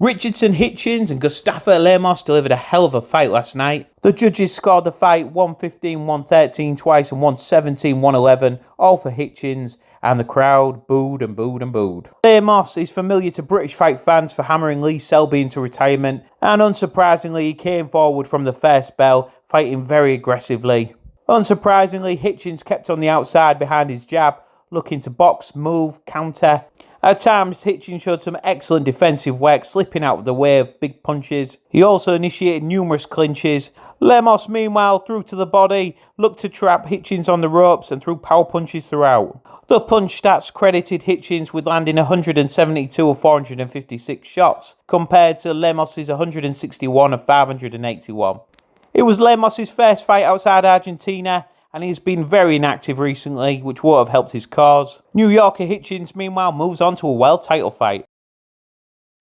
Richardson, Hitchins and Gustavo Lemos delivered a hell of a fight last night. The judges scored the fight 115, 113 twice and 117, 111, all for Hitchins, and the crowd booed and booed and booed. Lemos is familiar to British fight fans for hammering Lee Selby into retirement, and unsurprisingly he came forward from the first bell, fighting very aggressively. Unsurprisingly, Hitchins kept on the outside behind his jab, looking to box, move, counter. At times, Hitchins showed some excellent defensive work, slipping out of the way of big punches. He also initiated numerous clinches. Lemos, meanwhile, threw to the body, looked to trap Hitchins on the ropes and threw power punches throughout. The punch stats credited Hitchins with landing 172 of 456 shots, compared to Lemos' 161 of 581. It was Lemos' first fight outside Argentina, and he's been very inactive recently, which would have helped his cause. New Yorker Hitchins, meanwhile, moves on to a world title fight.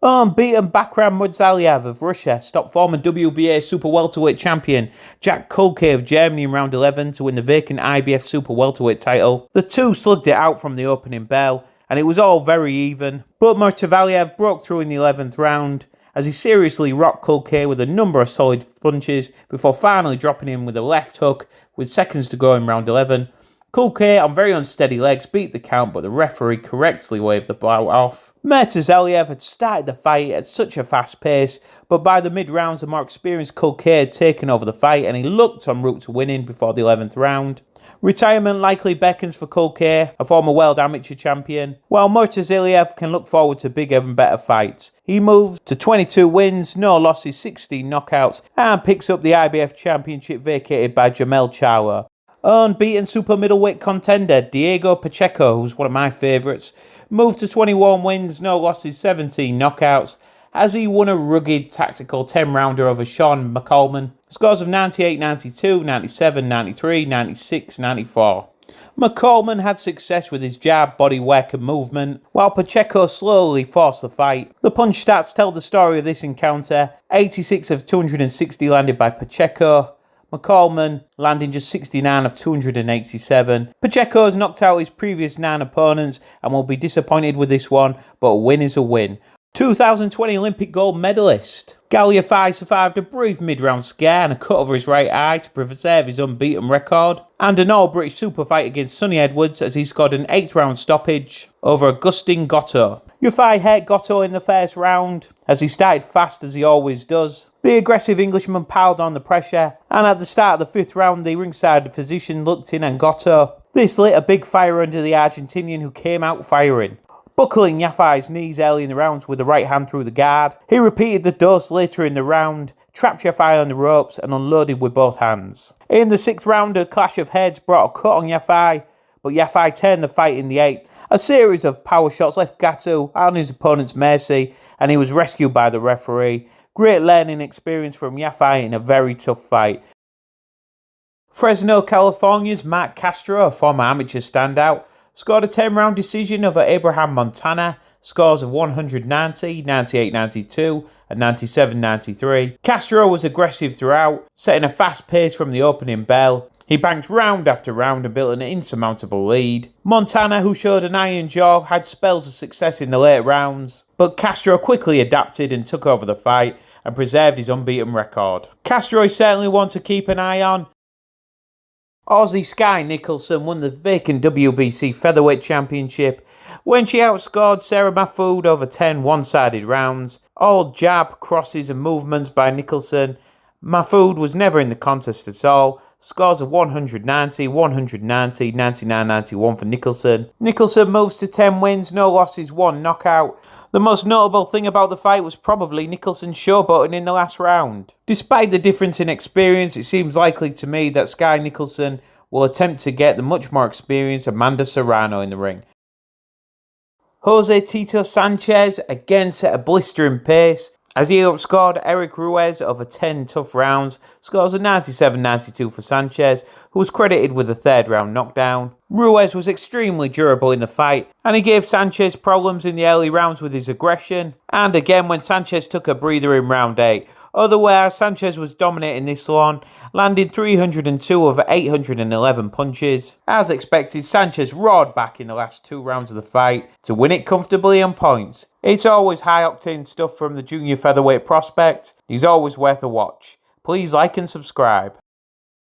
Unbeaten Bakhram Murtazaliev of Russia stopped former WBA super welterweight champion Jack Culcay of Germany in round 11 to win the vacant IBF super welterweight title. The two slugged it out from the opening bell, and it was all very even. But Murtazaliev broke through in the 11th round, as he seriously rocked Culcay with a number of solid punches before finally dropping him with a left hook with seconds to go in round 11. Culcay, on very unsteady legs, beat the count, but the referee correctly waved the bout off. Murtazaliev had started the fight at such a fast pace, but by the mid-rounds the more experienced Culcay had taken over the fight and he looked en route to winning before the 11th round. Retirement likely beckons for Culcay, a former world amateur champion, while Murtazaliev can look forward to bigger and better fights. He moved to 22 wins, no losses, 16 knockouts, and picks up the IBF championship vacated by Jamel Charlo. Unbeaten super middleweight contender Diego Pacheco, who's one of my favourites, moved to 21 wins, no losses, 17 knockouts, as he won a rugged tactical 10-rounder over Shawn McCollman. Scores of 98, 92, 97, 93, 96, 94. McCollman had success with his jab, body work and movement, while Pacheco slowly forced the fight. The punch stats tell the story of this encounter. 86 of 260 landed by Pacheco. McCollman landing just 69 of 287. Pacheco has knocked out his previous 9 opponents and will be disappointed with this one, but a win is a win. 2020 Olympic gold medalist Galal Yafai survived a brief mid-round scare and a cut over his right eye to preserve his unbeaten record, and an all-British super fight against Sonny Edwards as he scored an 8th round stoppage over Gotto. Yafai hurt Gotto in the first round as he started fast as he always does. The aggressive Englishman piled on the pressure, and at the start of the 5th round the ringside physician looked in on Gotto. This lit a big fire under the Argentinian, who came out firing, buckling Yafai's knees early in the rounds with the right hand through the guard. He repeated the dose later in the round, trapped Yafai on the ropes and unloaded with both hands. In the 6th round, a clash of heads brought a cut on Yafai, but Yafai turned the fight in the 8th. A series of power shots left Gotto on his opponent's mercy, and he was rescued by the referee. Great learning experience from Yafai in a very tough fight. Fresno, California's Marc Castro, a former amateur standout, scored a 10-round decision over Abraham Montana, scores of 190, 98-92 and 97-93. Castro was aggressive throughout, setting a fast pace from the opening bell. He banked round after round and built an insurmountable lead. Montana, who showed an iron jaw, had spells of success in the later rounds, but Castro quickly adapted and took over the fight and preserved his unbeaten record. Castro is certainly one to keep an eye on. Aussie Skye Nicolson won the vacant WBC Featherweight Championship when she outscored Sarah Mahfoud over 10 one-sided rounds. All jab, crosses and movements by Nicholson. Mahfoud was never in the contest at all. Scores of 190, 190, 99-91 for Nicholson. Nicholson moves to 10 wins, no losses, 1 knockout. The most notable thing about the fight was probably Nicholson showboating in the last round. Despite the difference in experience, it seems likely to me that Skye Nicolson will attempt to get the much more experienced Amanda Serrano in the ring. Jose Tito Sanchez again set a blistering pace as he outscored Erik Ruez over 10 tough rounds. Scores of 97-92 for Sanchez, who was credited with a 3rd round knockdown. Ruez was extremely durable in the fight, and he gave Sanchez problems in the early rounds with his aggression, and again when Sanchez took a breather in round 8. Otherwise, Sanchez was dominating this one, landing 302 over 811 punches. As expected, Sanchez roared back in the last 2 rounds of the fight to win it comfortably on points. It's always high-octane stuff from the junior featherweight prospect. He's always worth a watch. Please like and subscribe.